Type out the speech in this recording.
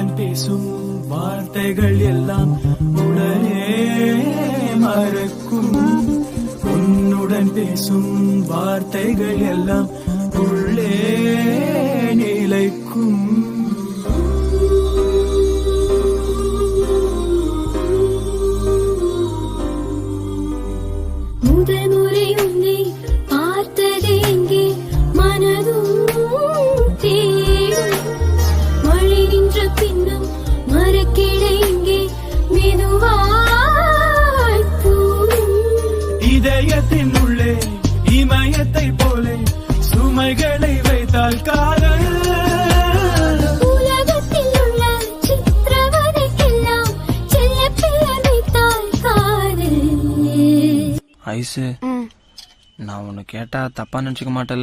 உன்னுடன் பேசும் வார்த்தைகள் எல்லாம் உடனே மறக்கும். உன்னுடன் பேசும் வார்த்தைகள் எல்லாம் உள்ளே நிலைக்கும். முதல் முறை உன்னை பார்த்ததே எங்கே மனதும் தேடும். மழை நின்ற பின்னும் மரக்கிளை எங்கே மெதுவாய் தூவும். இதயத்தின் உள்ளே இமயத்தை போலே சுமைகளை வைத்தால் காதல். உலகத்தில் உள்ள சித்திரவதைக்கெல்லாம் செல்ல பெயர் வைத்தால் காதல். ஐசு, நான் உன்னை கேட்டா தப்பா நினைச்சுக்க மாட்டேன்.